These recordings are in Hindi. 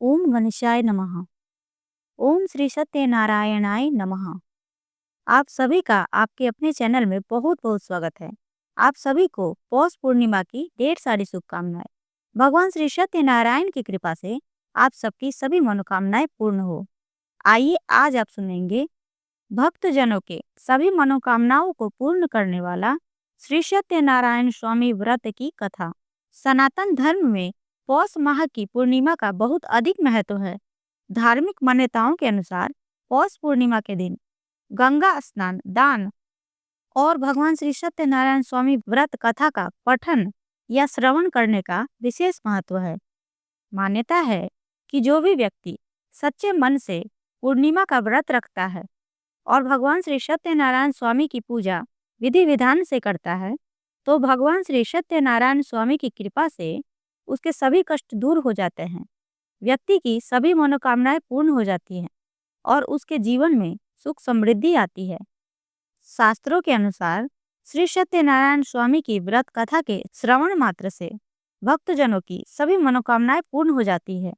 ओम गणेशाय नमः। ओम श्री सत्यनारायणाय नमः। आप सभी का आपके अपने चैनल में बहुत बहुत स्वागत है। आप सभी को पौष पूर्णिमा की ढेर सारी शुभकामनाएं। भगवान श्री सत्यनारायण की कृपा से आप सबकी सभी मनोकामनाएं पूर्ण हो। आइए आज आप सुनेंगे भक्तजनों के सभी मनोकामनाओं को पूर्ण करने वाला श्री सत्यनारायण स्वामी व्रत की कथा। सनातन धर्म में पौष माह की पूर्णिमा का बहुत अधिक महत्व है। धार्मिक मान्यताओं के अनुसार पौष पूर्णिमा के दिन गंगा स्नान, दान और भगवान श्री सत्यनारायण स्वामी व्रत कथा का पठन या श्रवण करने का विशेष महत्व है। मान्यता है कि जो भी व्यक्ति सच्चे मन से पूर्णिमा का व्रत रखता है और भगवान श्री सत्यनारायण स्वामी की पूजा विधि विधान से करता है, तो भगवान श्री सत्यनारायण स्वामी की कृपा से उसके सभी कष्ट दूर हो जाते हैं, व्यक्ति की सभी मनोकामनाएं पूर्ण हो जाती हैं और उसके जीवन में सुख समृद्धि आती है। शास्त्रों के अनुसार श्री सत्यनारायण स्वामी की व्रत कथा के श्रवण मात्र से भक्तजनों की सभी मनोकामनाएं पूर्ण हो जाती है।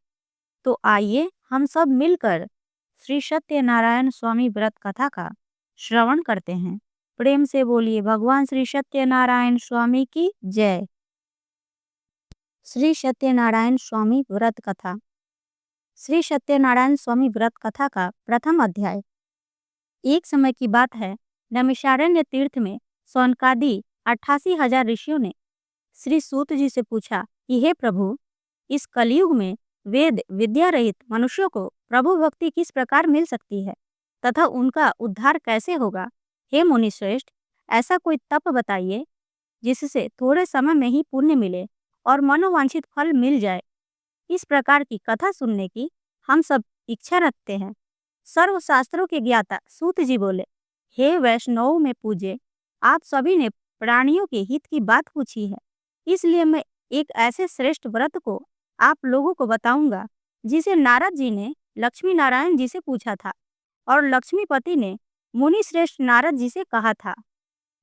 तो आइए हम सब मिलकर श्री सत्यनारायण स्वामी व्रत कथा का श्रवण करते हैं। प्रेम से बोलिए भगवान श्री सत्यनारायण स्वामी की जय। श्री सत्यनारायण स्वामी व्रत कथा। श्री सत्यनारायण स्वामी व्रत कथा का प्रथम अध्याय। एक समय की बात है, नैमिषारण्य तीर्थ में सौनकादि 88,000 ऋषियों ने श्री सूत जी से पूछा कि हे प्रभु, इस कलयुग में वेद विद्या रहित मनुष्यों को प्रभु भक्ति किस प्रकार मिल सकती है तथा उनका उद्धार कैसे होगा। हे मुनि श्रेष्ठ, ऐसा कोई तप बताइए जिससे थोड़े समय में ही पुण्य मिले और मनोवांछित फल मिल जाए। इस प्रकार की कथा सुनने की हम सब इच्छा रखते हैं। सर्वशास्त्रों के ज्ञाता सूत जी बोले, हे वैष्णव में पूजे, आप सभी ने प्राणियों के हित की बात पूछी है, इसलिए मैं एक ऐसे श्रेष्ठ व्रत को आप लोगों को बताऊंगा जिसे नारद जी ने लक्ष्मी नारायण जी से पूछा था और लक्ष्मीपति ने मुनि श्रेष्ठ नारद जी से कहा था।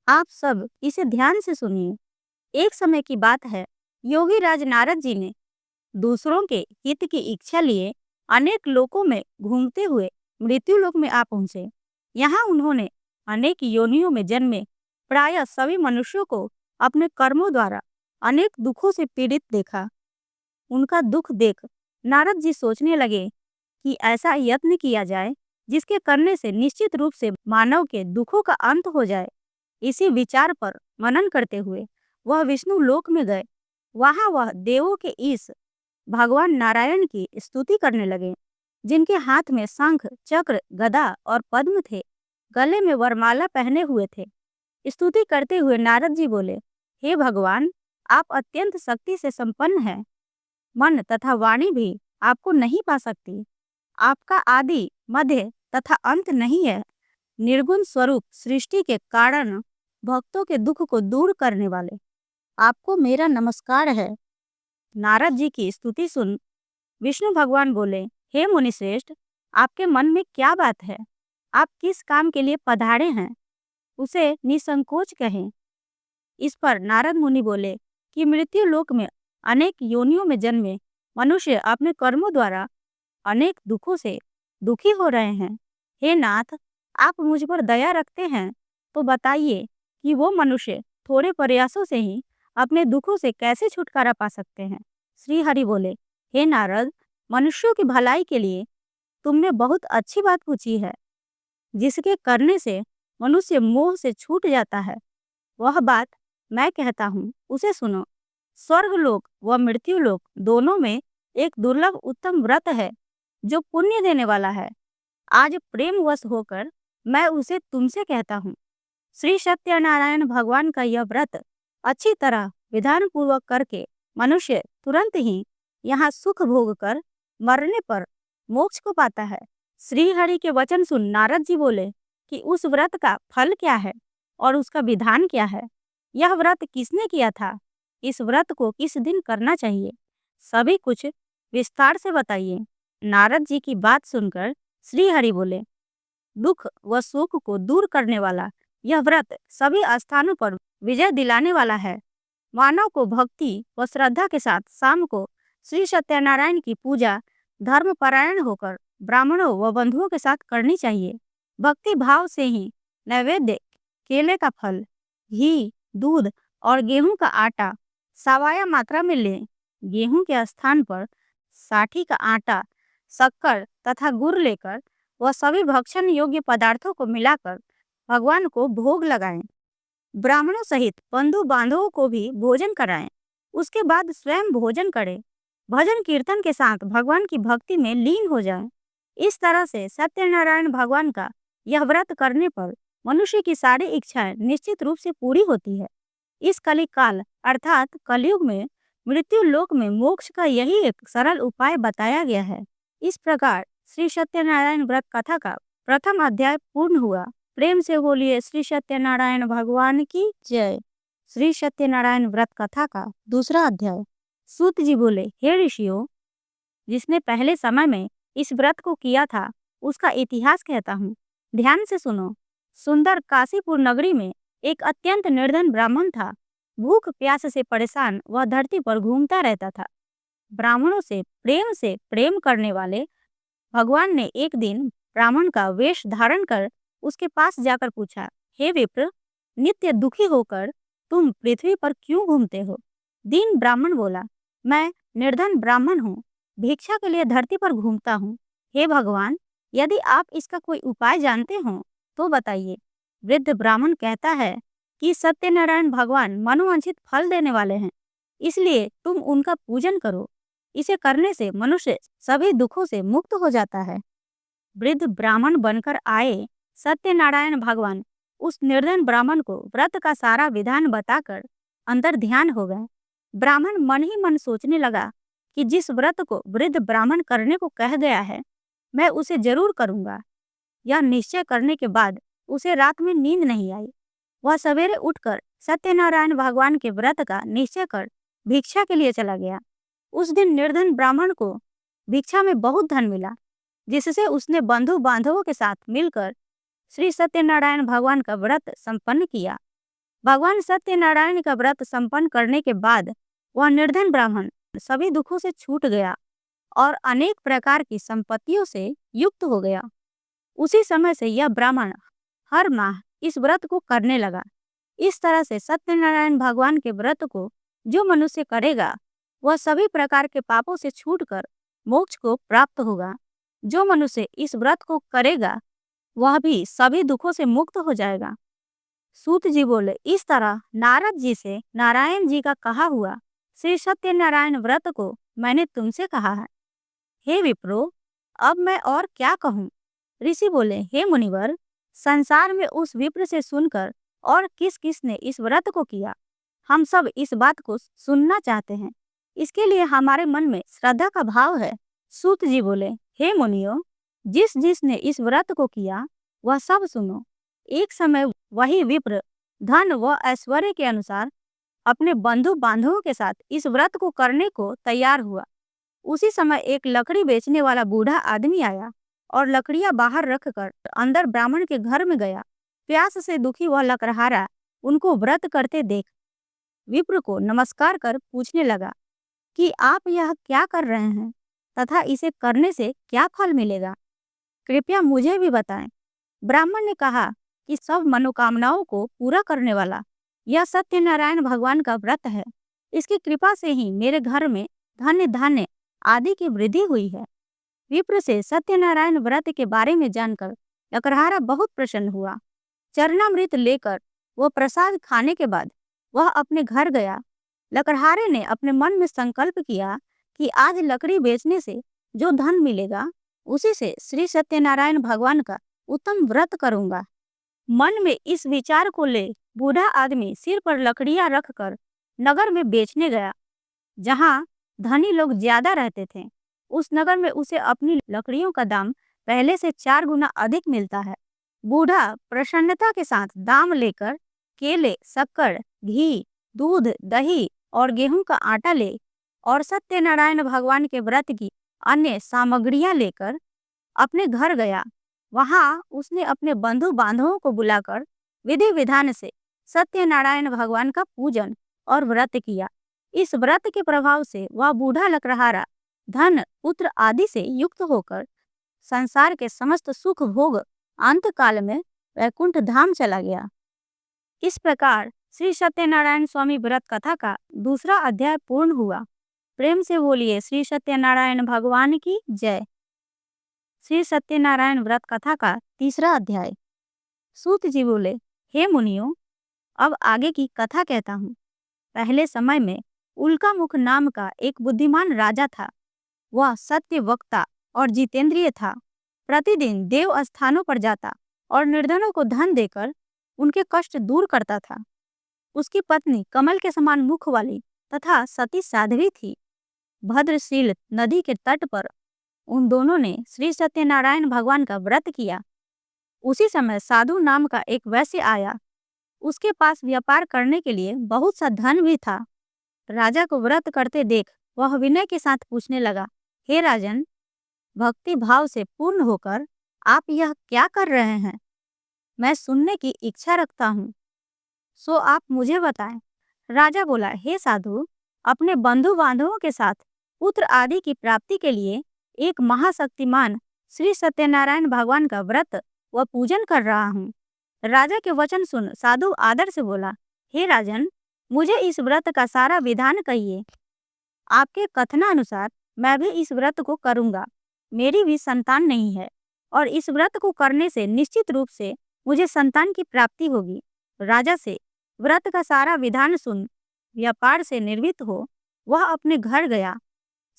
आप सब इसे ध्यान से सुनिए। एक समय की बात है, योगी राज नारद जी ने दूसरों के हित की इच्छा लिए अनेक लोकों में घूमते हुए मृत्यु लोक में आ पहुंचे। यहाँ उन्होंने अनेक योनियों में जन्मे प्रायः सभी मनुष्यों को अपने कर्मों द्वारा अनेक दुखों से पीड़ित देखा। उनका दुख देख नारद जी सोचने लगे कि ऐसा यत्न किया जाए जिसके करने से निश्चित रूप से मानव के दुखों का अंत हो जाए। इसी विचार पर मनन करते हुए वह विष्णु लोक में गए। वहां वह देवों के ईश भगवान नारायण की स्तुति करने लगे, जिनके हाथ में शंख, चक्र, गदा और पद्म थे, गले में वरमाला पहने हुए थे। स्तुति करते हुए नारद जी बोले, हे भगवान, आप अत्यंत शक्ति से संपन्न हैं। मन तथा वाणी भी आपको नहीं पा सकती। आपका आदि, मध्य तथा अंत नहीं है। निर्गुण स्वरूप सृष्टि के कारण भक्तों के दुख को दूर करने वाले, आपको मेरा नमस्कार है। नारद जी की स्तुति सुन विष्णु भगवान बोले, हे मुनिश्रेष्ठ, आपके मन में क्या बात है? आप किस काम के लिए पधारे हैं, उसे निसंकोच कहें। इस पर नारद मुनि बोले कि मृत्यु लोक में अनेक योनियों में जन्मे मनुष्य अपने कर्मों द्वारा अनेक दुखों से दुखी हो रहे हैं। हे नाथ, आप मुझ पर दया रखते हैं तो बताइए कि वो मनुष्य थोड़े प्रयासों से ही अपने दुखों से कैसे छुटकारा पा सकते हैं। श्री हरि बोले, हे नारद, मनुष्यों की भलाई के लिए तुमने बहुत अच्छी बात पूछी है। जिसके करने से मनुष्य मोह से छूट जाता है, वह बात मैं कहता हूँ, उसे सुनो। स्वर्गलोक व मृत्युलोक दोनों में एक दुर्लभ उत्तम व्रत है जो पुण्य देने वाला है। आज प्रेमवश होकर मैं उसे तुमसे कहता हूँ। श्री सत्यनारायण भगवान का यह व्रत अच्छी तरह विधान पूर्वक करके मनुष्य तुरंत ही यहाँ सुख भोग कर मरने पर मोक्ष को पाता है। श्री हरि के वचन सुन नारद जी बोले कि उस व्रत का फल क्या है और उसका विधान क्या है। यह व्रत किसने किया था? इस व्रत को किस दिन करना चाहिए? सभी कुछ विस्तार से बताइए। नारद जी की बात सुनकर श्री हरि बोले, दुख व सुख को दूर करने वाला यह व्रत सभी स्थानों पर विजय दिलाने वाला है। मानव को भक्ति व श्रद्धा के साथ शाम को श्री सत्यनारायण की पूजा धर्मपरायण होकर ब्राह्मणों व बंधुओं के साथ करनी चाहिए। भक्ति भाव से ही नैवेद्य, केले का फल, घी, दूध और गेहूं का आटा सवाया मात्रा में लें। गेहूं के स्थान पर साठी का आटा, शक्कर तथा गुड़ लेकर वह सभी भक्षण योग्य पदार्थों को मिलाकर भगवान को भोग लगाएं। ब्राह्मणों सहित बंधु बांधवों को भी भोजन कराएं। उसके बाद स्वयं भोजन करें। भजन कीर्तन के साथ भगवान की भक्ति में लीन हो जाएं। इस तरह से सत्यनारायण भगवान का यह व्रत करने पर मनुष्य की सारी इच्छाएं निश्चित रूप से पूरी होती है। इस कलिक काल अर्थात कलयुग में मृत्यु लोक में मोक्ष का यही एक सरल उपाय बताया गया है। इस प्रकार श्री सत्यनारायण व्रत कथा का प्रथम अध्याय पूर्ण हुआ। प्रेम से बोलिए श्री सत्यनारायण भगवान की जय। श्री सत्यनारायण व्रत कथा का दूसरा अध्याय। सूत जी बोले, हे ऋषियों, जिसने पहले समय में इस व्रत को किया था उसका इतिहास कहता हूँ, ध्यान से सुनो। सुंदर काशीपुर नगरी में एक अत्यंत निर्धन ब्राह्मण था। भूख प्यास से परेशान वह धरती पर घूमता रहता था। ब्राह्मणों से प्रेम करने वाले भगवान ने एक दिन ब्राह्मण का वेश धारण कर उसके पास जाकर पूछा, हे विप्र, नित्य दुखी होकर तुम पृथ्वी पर क्यों घूमते हो? दीन ब्राह्मण बोला, मैं निर्धन ब्राह्मण हूँ, भिक्षा के लिए धरती पर घूमता हूँ। हे भगवान, यदि आप इसका कोई उपाय जानते हो तो बताइए। वृद्ध ब्राह्मण कहता है कि सत्यनारायण भगवान मनोवांछित फल देने वाले हैं, इसलिए तुम उनका पूजन करो। इसे करने से मनुष्य सभी दुखों से मुक्त हो जाता है। वृद्ध ब्राह्मण बनकर आए सत्यनारायण भगवान उस निर्धन ब्राह्मण को व्रत का सारा विधान बताकर अंतर ध्यान हो गए। ब्राह्मण मन ही मन सोचने लगा कि जिस व्रत को वृद्ध ब्राह्मण करने को कह गया है, मैं उसे जरूर करूंगा। यह निश्चय करने के बाद उसे रात में नींद नहीं आई। वह सवेरे उठकर सत्यनारायण भगवान के व्रत का निश्चय कर भिक्षा के लिए चला गया। उस दिन निर्धन ब्राह्मण को भिक्षा में बहुत धन मिला, जिससे उसने बंधु बांधवों के साथ मिलकर श्री सत्यनारायण भगवान का व्रत संपन्न किया। भगवान सत्यनारायण का व्रत संपन्न करने के बाद वह निर्धन ब्राह्मण सभी दुखों से छूट गया और अनेक प्रकार की संपत्तियों से युक्त हो गया। उसी समय से यह ब्राह्मण हर माह इस व्रत को करने लगा। इस तरह से सत्यनारायण भगवान के व्रत को जो मनुष्य करेगा वह सभी प्रकार के पापों से छूटकर मोक्ष को प्राप्त होगा। जो मनुष्य इस व्रत को करेगा वह भी सभी दुखों से मुक्त हो जाएगा। सूत जी बोले, इस तरह नारद जी से नारायण जी का कहा हुआ श्री सत्यनारायण व्रत को मैंने तुमसे कहा है। हे विप्रो, अब मैं और क्या कहूँ? ऋषि बोले, हे मुनिवर, संसार में उस विप्र से सुनकर और किस किस ने इस व्रत को किया, हम सब इस बात को सुनना चाहते हैं। इसके लिए हमारे मन में श्रद्धा का भाव है। सूत जी बोले, हे मुनियों, जिस जिसने इस व्रत को किया वह सब सुनो। एक समय वही विप्र धन व ऐश्वर्य के अनुसार अपने बंधु बांधवों के साथ इस व्रत को करने को तैयार हुआ। उसी समय एक लकड़ी बेचने वाला बूढ़ा आदमी आया और लकड़ियां बाहर रखकर अंदर ब्राह्मण के घर में गया। प्यास से दुखी वह लकड़हारा उनको व्रत करते देख विप्र को नमस्कार कर पूछने लगा कि आप यह क्या कर रहे हैं तथा इसे करने से क्या फल मिलेगा, कृपया मुझे भी बताएं। ब्राह्मण ने कहा कि सब मनोकामनाओं को पूरा करने वाला यह सत्यनारायण भगवान का व्रत है। इसकी कृपा से ही मेरे घर में धन्य धान्य आदि की वृद्धि हुई है। विप्र से सत्यनारायण व्रत के बारे में जानकर लकड़हारा बहुत प्रसन्न हुआ। चरणामृत लेकर वह प्रसाद खाने के बाद वह अपने घर गया। लकड़हारे ने अपने मन में संकल्प किया कि आज लकड़ी बेचने से जो धन मिलेगा उसी से श्री सत्यनारायण भगवान का उत्तम व्रत करूंगा। मन में इस विचार को ले बूढ़ा आदमी सिर पर लकड़ियां रखकर नगर में बेचने गया। जहां धनी लोग ज्यादा रहते थे, उस नगर में उसे अपनी लकड़ियों का दाम पहले से 4 गुना अधिक मिलता है। बूढ़ा प्रसन्नता के साथ दाम लेकर केले, शक्कर, घी, दूध, दही और गेहूं का आटा ले और सत्यनारायण भगवान के व्रत की अन्य सामग्रियां लेकर अपने घर गया। वहां उसने अपने बंधु बांधवों को बुलाकर विधि विधान से सत्यनारायण भगवान का पूजन और व्रत किया। इस व्रत के प्रभाव से वह बूढ़ा लकड़हारा धन, पुत्र आदि से युक्त होकर संसार के समस्त सुख भोग अंत काल में वैकुंठ धाम चला गया। इस प्रकार श्री सत्यनारायण स्वामी व्रत कथा का दूसरा अध्याय पूर्ण हुआ। प्रेम से बोलिए श्री सत्यनारायण भगवान की जय। श्री सत्यनारायण व्रत कथा का तीसरा अध्याय। सूत जी बोले, हे मुनियों, अब आगे की कथा कहता हूँ। पहले समय में उल्कामुख नाम का एक बुद्धिमान राजा था। वह सत्य वक्ता और जितेंद्रिय था। प्रतिदिन देव स्थानों पर जाता और निर्धनों को धन देकर उनके कष्ट दूर करता था। उसकी पत्नी कमल के समान मुख वाली तथा सती साध्वी थी। भद्रशील नदी के तट पर उन दोनों ने श्री सत्यनारायण भगवान का व्रत किया। उसी समय साधु नाम का एक वैश्य आया। उसके पास व्यापार करने के लिए बहुत सा धन भी था। राजा को व्रत करते देख वह विनय के साथ पूछने लगा, हे राजन, भक्ति भाव से पूर्ण होकर आप यह क्या कर रहे हैं? मैं सुनने की इच्छा रखता हूँ, सो आप मुझे बताएं। राजा बोला, हे साधु, अपने बंधु बांधवों के साथ पुत्र आदि की प्राप्ति के लिए एक महाशक्तिमान श्री सत्यनारायण भगवान का व्रत व पूजन कर रहा हूँ। राजा के वचन सुन साधु आदर से बोला, हे राजन, मुझे इस व्रत का सारा विधान कहिए। आपके कथनानुसार मैं भी इस व्रत को करूँगा। मेरी भी संतान नहीं है और इस व्रत को करने से निश्चित रूप से मुझे संतान की प्राप्ति होगी। राजा से व्रत का सारा विधान सुन व्यापार से निर्वृत्त हो वह अपने घर गया।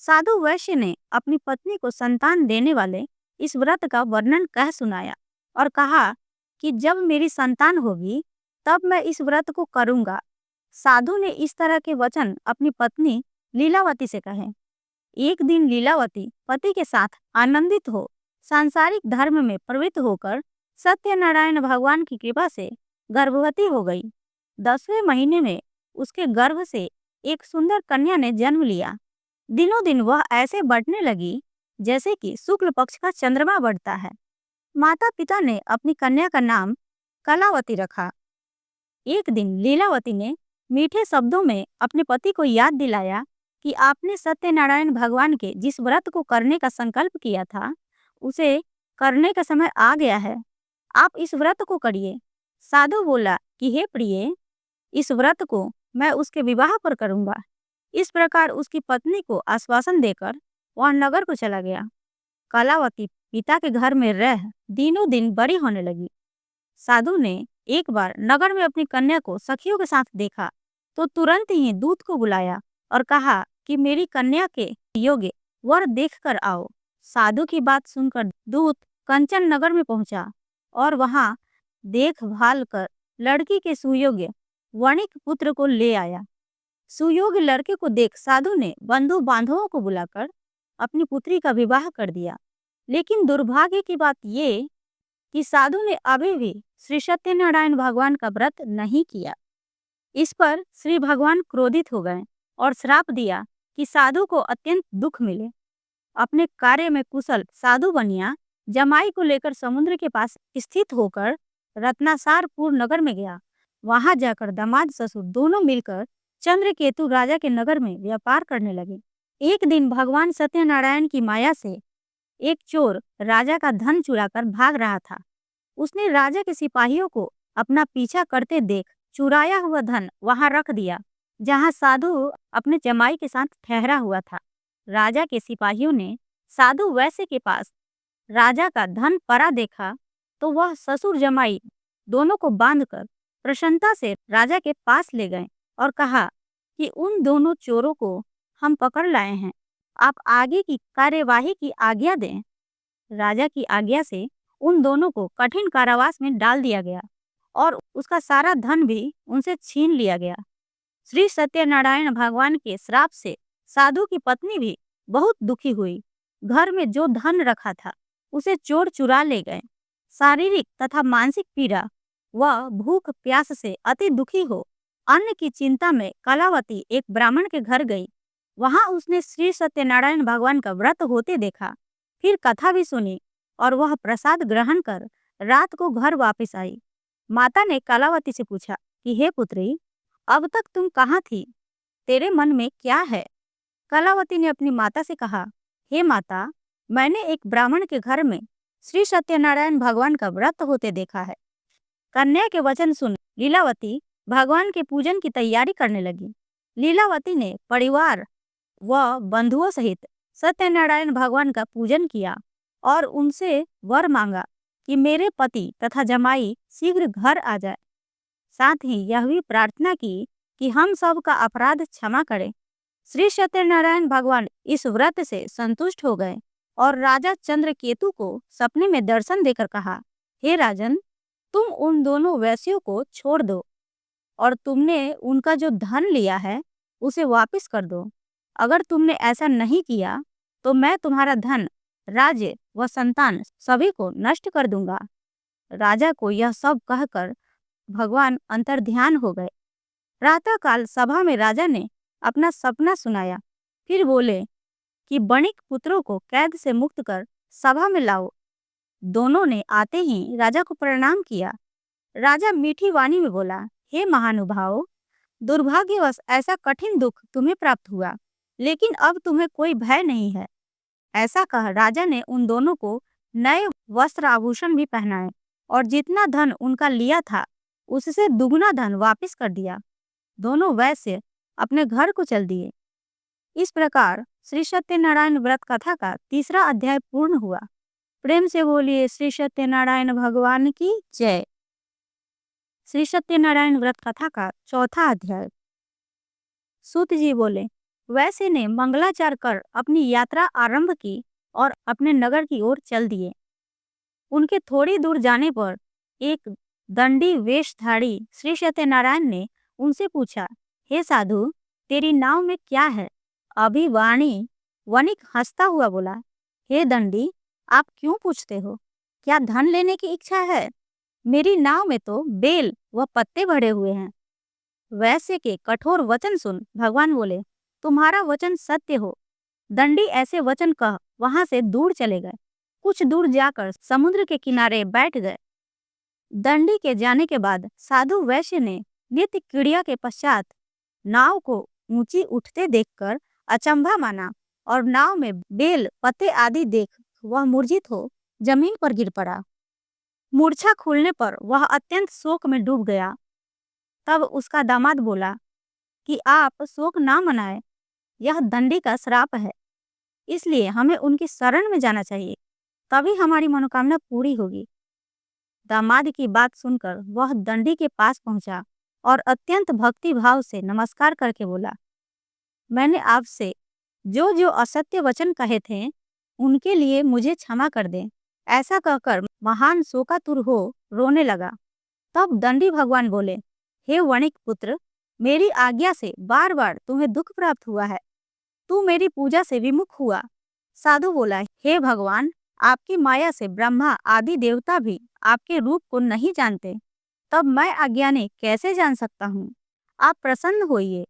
साधु वैश्य ने अपनी पत्नी को संतान देने वाले इस व्रत का वर्णन कह सुनाया और कहा कि जब मेरी संतान होगी तब मैं इस व्रत को करूँगा। साधु ने इस तरह के वचन अपनी पत्नी लीलावती से कहे। एक दिन लीलावती पति के साथ आनंदित हो सांसारिक धर्म में प्रवृत्त होकर सत्यनारायण भगवान की कृपा से गर्भवती हो गई। 10वें महीने में उसके गर्भ से एक सुंदर कन्या ने जन्म लिया। दिनों दिन वह ऐसे बढ़ने लगी जैसे कि शुक्ल पक्ष का चंद्रमा बढ़ता है। माता पिता ने अपनी कन्या का नाम कलावती रखा। एक दिन लीलावती ने मीठे शब्दों में अपने पति को याद दिलाया कि आपने सत्यनारायण भगवान के जिस व्रत को करने का संकल्प किया था उसे करने का समय आ गया है। आप इस व्रत को करिए। साधु बोला कि हे प्रिय, इस व्रत को मैं उसके विवाह पर करूंगा। इस प्रकार उसकी पत्नी को आश्वासन देकर वह नगर को चला गया। कलावती पिता के घर में रह दिनों दिन बड़ी होने लगी। साधु ने एक बार नगर में अपनी कन्या को सखियों के साथ देखा तो तुरंत ही दूत को बुलाया और कहा कि मेरी कन्या के योग्य वर देखकर आओ। साधु की बात सुनकर दूत कंचन नगर में पहुंचा और वहां देखभाल कर लड़की के सुयोग्य वणिक पुत्र को ले आया। सुयोग्य लड़के को देख साधु ने बंधु बांधवों को बुलाकर अपनी पुत्री का विवाह कर दिया। लेकिन दुर्भाग्य की बात ये कि साधु ने अभी भी श्री सत्यनारायण भगवान का व्रत नहीं किया। इस पर श्री भगवान क्रोधित हो गए और श्राप दिया कि साधु को अत्यंत दुख मिले। अपने कार्य में कुशल साधु बनिया जमाई को लेकर समुद्र के पास स्थित होकर रत्नासारपुर नगर में गया। वहां जाकर दामाद ससुर दोनों मिलकर चंद्रकेतु राजा के नगर में व्यापार करने लगे। एक दिन भगवान सत्यनारायण की माया से एक चोर राजा का धन चुराकर भाग रहा था। उसने राजा के सिपाहियों को अपना पीछा करते देख चुराया हुआ धन वहां रख दिया जहां साधु अपने जमाई के साथ ठहरा हुआ था। राजा के सिपाहियों ने साधु वैश्य के पास राजा का धन पड़ा देखा तो वह ससुर जमाई दोनों को बांधकर प्रसन्नता से राजा के पास ले गए और कहा कि उन दोनों चोरों को हम पकड़ लाए हैं, आप आगे की कार्यवाही की आज्ञा दें। राजा की आज्ञा से उन दोनों को कठिन कारावास में डाल दिया गया और उसका सारा धन भी उनसे छीन लिया गया। श्री सत्यनारायण भगवान के श्राप से साधु की पत्नी भी बहुत दुखी हुई। घर में जो धन रखा था उसे चोर चुरा ले गए। शारीरिक तथा मानसिक पीड़ा व भूख प्यास से अति दुखी हो अन्न की चिंता में कलावती एक ब्राह्मण के घर गई। वहां उसने श्री सत्यनारायण भगवान का व्रत होते देखा, फिर कथा भी सुनी और वह प्रसाद ग्रहण कर रात को घर वापस आई। माता ने कलावती से पूछा कि हे पुत्री, अब तक तुम कहाँ थी? तेरे मन में क्या है? कलावती ने अपनी माता से कहा हे माता, मैंने एक ब्राह्मण के घर में श्री सत्यनारायण भगवान का व्रत होते देखा है। कन्या के वचन सुन लीलावती भगवान के पूजन की तैयारी करने लगी। लीलावती ने परिवार व बंधुओं सहित सत्यनारायण भगवान का पूजन किया और उनसे वर मांगा कि मेरे पति तथा जमाई शीघ्र घर आ जाए। साथ ही यह भी प्रार्थना की कि हम सब का अपराध क्षमा करें। श्री सत्यनारायण भगवान इस व्रत से संतुष्ट हो गए और राजा चंद्रकेतु को सपने में दर्शन देकर कहा, हे राजन, तुम उन दोनों वैश्यों को छोड़ दो और तुमने उनका जो धन लिया है उसे वापस कर दो। अगर तुमने ऐसा नहीं किया तो मैं तुम्हारा धन, राज्य व संतान सभी को नष्ट कर दूंगा। राजा को यह सब कहकर भगवान अंतर्ध्यान हो गए। प्रातःकाल सभा में राजा ने अपना सपना सुनाया। फिर बोले कि बणिक पुत्रों को कैद से मुक्त कर सभा में लाओ। दोनों ने आते ही राजा को प्रणाम किया। राजा मीठी वाणी में बोला, हे महानुभाव, दुर्भाग्यवश ऐसा कठिन दुख तुम्हें प्राप्त हुआ, लेकिन अब तुम्हें कोई भय नहीं है। ऐसा कह राजा ने उन दोनों को नए वस्त्र आभूषण भी पहनाए और जितना धन उनका लिया था उससे दुगुना धन वापस कर दिया। दोनों वैश्य अपने घर को चल दिए। इस प्रकार श्री सत्यनारायण व्रत कथा का तीसरा अध्याय पूर्ण हुआ। प्रेम से बोलिए श्री सत्यनारायण भगवान की जय। श्री सत्यनारायण व्रत कथा का चौथा अध्याय। सूत जी बोले, वैश्य ने मंगलाचार कर अपनी यात्रा आरंभ की और अपने नगर की ओर चल दिए। उनके थोड़ी दूर जाने पर एक दंडी वेशधारी श्री सत्यनारायण ने उनसे पूछा, हे साधु, तेरी नाव में क्या है? अभिवाणी वणिक हंसता हुआ बोला, हे दंडी, आप क्यों पूछते हो? क्या धन लेने की इच्छा है? मेरी नाव में तो बेल व पत्ते भरे हुए हैं। वैश्य के कठोर वचन सुन भगवान बोले, तुम्हारा वचन सत्य हो। दंडी ऐसे वचन कह वहां से दूर चले गए। कुछ दूर जाकर समुद्र के किनारे बैठ गए। दंडी के जाने के बाद साधु वैश्य ने नित्य क्रिया के पश्चात नाव को ऊंची उठते देखकर अचंभा माना और नाव में बेल पत्ते आदि देख वह मूर्छित हो जमीन पर गिर पड़ा। मूर्छा खुलने पर वह अत्यंत शोक में डूब गया। तब उसका दामाद बोला कि आप शोक ना मनाएं, यह दंडी का श्राप है, इसलिए हमें उनकी शरण में जाना चाहिए, तभी हमारी मनोकामना पूरी होगी। दामाद की बात सुनकर वह दंडी के पास पहुंचा और अत्यंत भक्ति भाव से नमस्कार करके बोला, मैंने आपसे जो जो असत्य वचन कहे थे उनके लिए मुझे क्षमा कर दें। ऐसा कहकर महान शोकातुर हो रोने लगा। तब दंडी भगवान बोले, हे वणिक पुत्र, मेरी आज्ञा से बार बार तुम्हें दुख प्राप्त हुआ है। तू मेरी पूजा से विमुख हुआ। साधु बोला, हे भगवान, आपकी माया से ब्रह्मा आदि देवता भी आपके रूप को नहीं जानते, तब मैं अज्ञानी कैसे जान सकता हूँ? आप प्रसन्न होइए।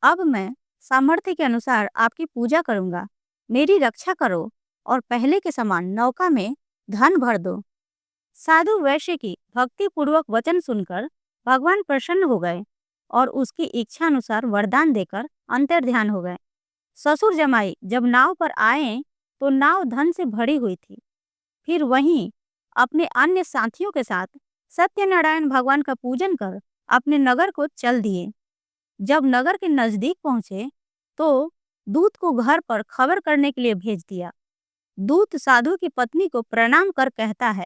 अब मैं सामर्थ्य के अनुसार आपकी पूजा करूँगा। मेरी रक्षा करो और पहले के समान नौका में धन भर दो। साधु वैश्य की भक्ति पूर्वक वचन सुनकर भगवान प्रसन्न हो गए और उसकी इच्छा अनुसार वरदान देकर अंतर्ध्यान हो गए। ससुर जमाई जब नाव पर आए तो नाव धन से भरी हुई थी। फिर वहीं अपने अन्य साथियों के साथ सत्यनारायण भगवान का पूजन कर अपने नगर को चल दिए। जब नगर के नजदीक पहुंचे तो दूत को घर पर खबर करने के लिए भेज दिया। दूत साधु की पत्नी को प्रणाम कर कहता है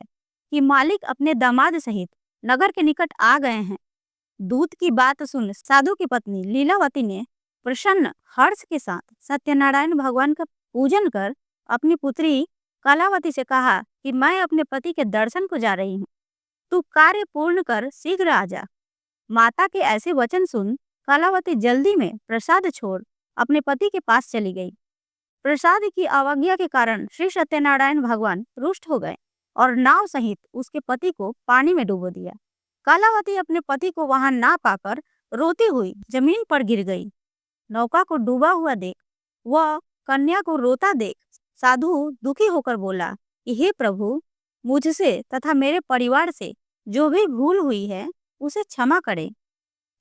कि मालिक अपने दामाद सहित नगर के निकट आ गए हैं। दूत की बात सुन साधु की पत्नी लीलावती ने प्रसन्न हर्ष के साथ सत्यनारायण भगवान का पूजन कर अपनी पुत्री कलावती से कहा कि मैं अपने पति के दर्शन को जा रही हूँ, तू कार्य पूर्ण कर शीघ्र आ जा। माता के ऐसे वचन सुन कलावती जल्दी में प्रसाद छोड़ अपने पति के पास चली गई। प्रसाद की अवज्ञा के कारण श्री सत्यनारायण भगवान रुष्ट हो गए और नाव सहित उसके पति को पानी में डुबो दिया। कलावती अपने पति को वहां ना पाकर रोती हुई जमीन पर गिर गई। नौका को डूबा हुआ देख वह कन्या को रोता देख साधु दुखी होकर बोला कि हे प्रभु, मुझसे तथा मेरे परिवार से जो भी भूल हुई है उसे क्षमा करें।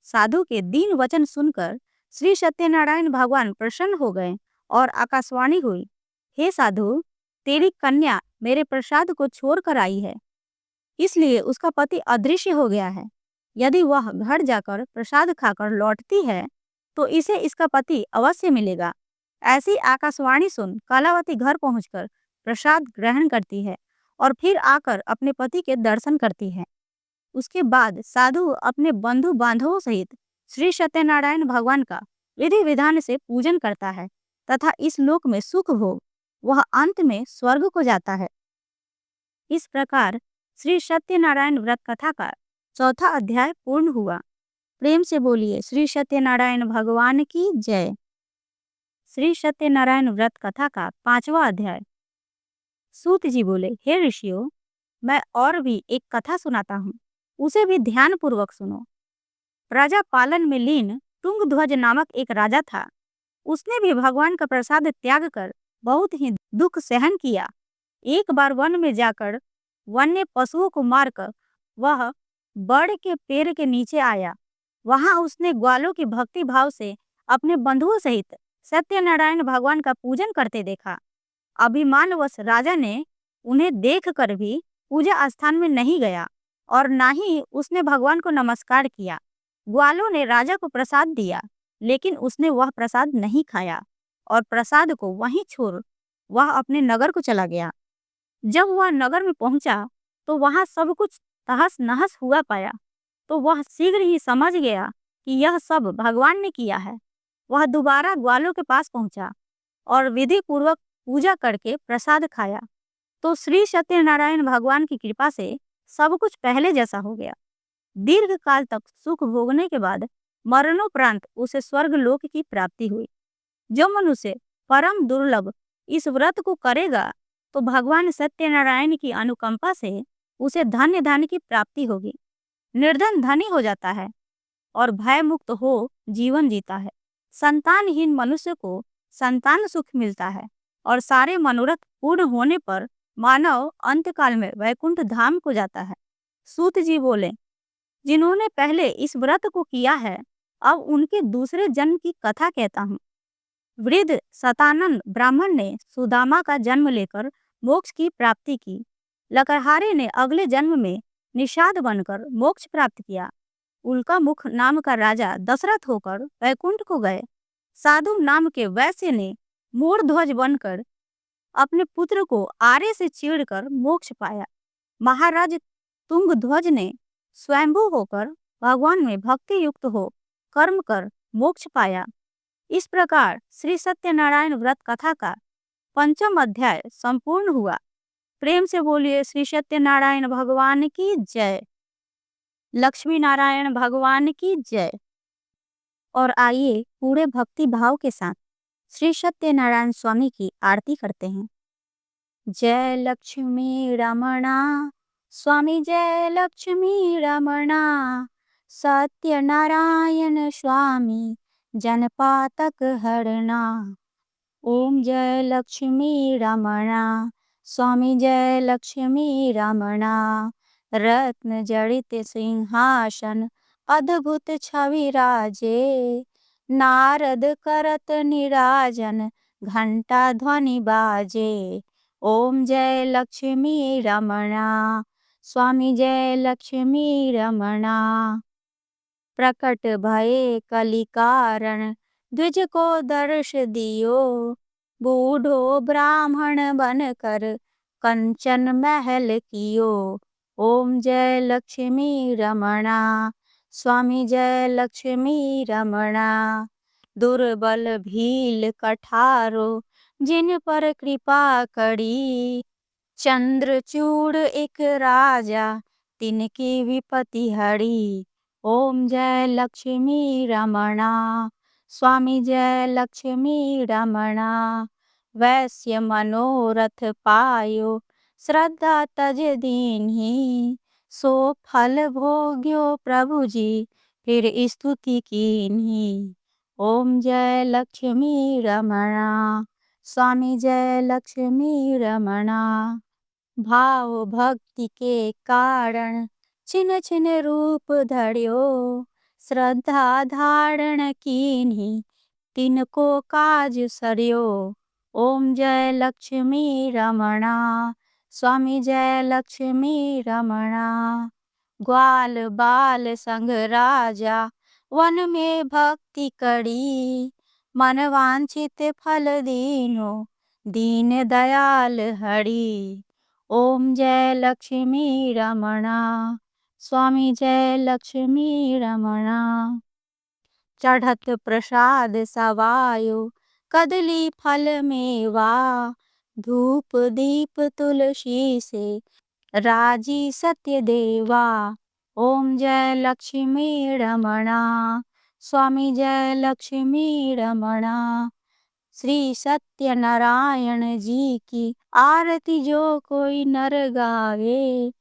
साधु के दीन वचन सुनकर श्री सत्यनारायण भगवान प्रसन्न हो गए और आकाशवाणी हुई, हे साधु, तेरी कन्या मेरे प्रसाद को छोड़कर आई है, इसलिए उसका पति अदृश्य हो गया है। यदि वह घर जाकर प्रसाद खाकर लौटती है तो इसे इसका पति अवश्य मिलेगा। ऐसी आकाशवाणी सुन कलावती घर पहुंचकर प्रसाद ग्रहण करती है और फिर आकर अपने पति के दर्शन करती है। उसके बाद साधु अपने बंधु बांधवों सहित श्री सत्यनारायण भगवान का विधि विधान से पूजन करता है तथा इस लोक में सुख भोग वह अंत में स्वर्ग को जाता है। इस प्रकार श्री सत्यनारायण व्रत कथा का चौथा अध्याय पूर्ण हुआ। प्रेम से बोलिए श्री सत्यनारायण भगवान की जय। श्री सत्यनारायण व्रत कथा का पांचवा अध्याय। सूत जी बोले, हे ऋषियों, मैं और भी एक कथा सुनाता हूँ, उसे भी ध्यान पूर्वक सुनो। प्रजा पालन में लीन तुंगध्वज नामक एक राजा था। उसने भी भगवान का प्रसाद त्याग कर बहुत ही दुख सहन किया। एक बार वन में जाकर वन्य पशुओं को मारकर वह बड़ के पेड़ के नीचे आया। वहां उसने ग्वालों की भक्ति भाव से अपने बंधुओं सहित सत्यनारायण भगवान का पूजन करते देखा। अभिमानवश राजा ने उन्हें देखकर भी पूजा स्थान में नहीं गया और ना ही उसने भगवान को नमस्कार किया। ग्वालों ने राजा को प्रसाद दिया, लेकिन उसने वह प्रसाद नहीं खाया और प्रसाद को वहीं छोड़ वह अपने नगर को चला गया। जब वह नगर में पहुंचा तो वहां सब कुछ तहस नहस हुआ पाया, तो वह शीघ्र ही समझ गया कि यह सब भगवान ने किया है। वह दोबारा ग्वालों के पास पहुंचा और विधि पूर्वक पूजा करके प्रसाद खाया, तो श्री सत्यनारायण भगवान की कृपा से सब कुछ पहले जैसा हो गया। दीर्घ काल तक सुख भोगने के बाद मरणोपरांत उसे स्वर्ग लोक की प्राप्ति हुई। जो मनुष्य परम दुर्लभ इस व्रत को करेगा तो भगवान सत्यनारायण की अनुकंपा से उसे धन्य धन की प्राप्ति होगी। निर्धन धनी हो जाता है और भय मुक्त हो जीवन जीता है। संतानहीन मनुष्य को संतान सुख मिलता है और सारे मनोरथ पूर्ण होने पर मानव अंतकाल में वैकुंठ धाम को जाता है। सूत जी बोले, जिन्होंने पहले इस व्रत को किया है, अब उनके दूसरे जन्म की कथा कहता हूँ। वृद्ध सतानंद ब्राह्मण ने सुदामा का जन्म लेकर मोक्ष की प्राप्ति की। लकड़हारे ने अगले जन्म में निषाद बनकर मोक्ष प्राप्त किया। उल्का मुख नाम का राजा दशरथ होकर वैकुंठ को गए। साधु नाम के वैश्य ने मोर ध्वज बनकर अपने पुत्र को आरे से चीरकर मोक्ष पाया। महाराज तुंगध्वज ने स्वयंभू होकर भगवान में भक्ति युक्त हो कर्म कर मोक्ष पाया। इस प्रकार श्री सत्यनारायण व्रत कथा का पंचम अध्याय संपूर्ण हुआ। प्रेम से बोलिए श्री सत्यनारायण भगवान की जय। लक्ष्मी नारायण भगवान की जय। और आइए पूरे भक्ति भाव के साथ श्री सत्यनारायण स्वामी की आरती करते हैं। जय लक्ष्मी रमणा स्वामी, जय लक्ष्मी रमणा। सत्यनारायण स्वामी जनपातक हरणा। ओम जय लक्ष्मी रमणा स्वामी, जय लक्ष्मी रमणा। रत्न जड़ित सिंहासन अद्भुत छवि राजे। नारद करत निराजन घंटा ध्वनि बाजे। ओम जय लक्ष्मी रमणा स्वामी, जय लक्ष्मी रमणा। प्रकट भये कलि कारण द्विज को दर्श दियो। बूढ़ो ब्राह्मण बनकर कंचन महल कियो। ओम जय लक्ष्मी रमणा स्वामी, जय लक्ष्मी रमणा। दुर्बल भील कठारो जिन पर कृपा करी। चंद्रचूड़ एक राजा तिनकी विपत्ति हरी। ओम जय लक्ष्मी रमणा स्वामी, जय लक्ष्मी रमणा। वैश्य मनोरथ पायो श्रद्धा तज दीन्ही। सो फल भोग्यो प्रभु जी फिर स्तुति कीन्ही। ओम जय लक्ष्मी रमणा स्वामी, जय लक्ष्मी रमणा। भाव भक्ति के कारण छिन छिन रूप धर्यो। श्रद्धा धारण कीन्ही तिनको काज सर्यो। ओम जय लक्ष्मी रमणा, स्वामी जय लक्ष्मी रमणा। ग्वाल बाल संग राजा, वन में भक्ति करी, मन वांछित फल दीनो, दीन दयाल हरि। ओम जय लक्ष्मी रमणा, स्वामी जय लक्ष्मी रमणा। चढ़त प्रसाद सवायो, कदली फल मेवा, धूप दीप तुलसी से, राजी सत्य देवा। ओम जय लक्ष्मी रमणा, स्वामी जय लक्ष्मी रमणा। श्री सत्यनारायण जी की आरती जो कोई नर गावे,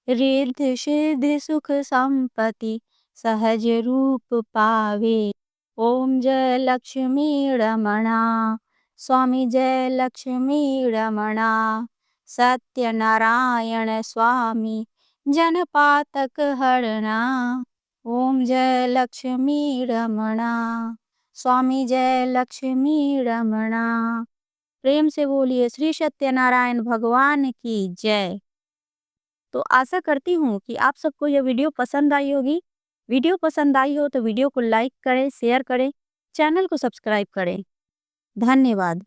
रिद्धि सिद्धि सुख संपत्ति सहज रूप पावे। ओम जय लक्ष्मी रमणा, स्वामी जय लक्ष्मी रमणा। सत्यनारायण स्वामी जन पातक हरना। ओम जय लक्ष्मी रमणा, स्वामी जय लक्ष्मी रमणा। प्रेम से बोलिए श्री सत्यनारायण भगवान की जय। तो आशा करती हूँ कि आप सबको यह वीडियो पसंद आई होगी। वीडियो पसंद आई हो तो वीडियो को लाइक करें, शेयर करें, चैनल को सब्सक्राइब करें। धन्यवाद।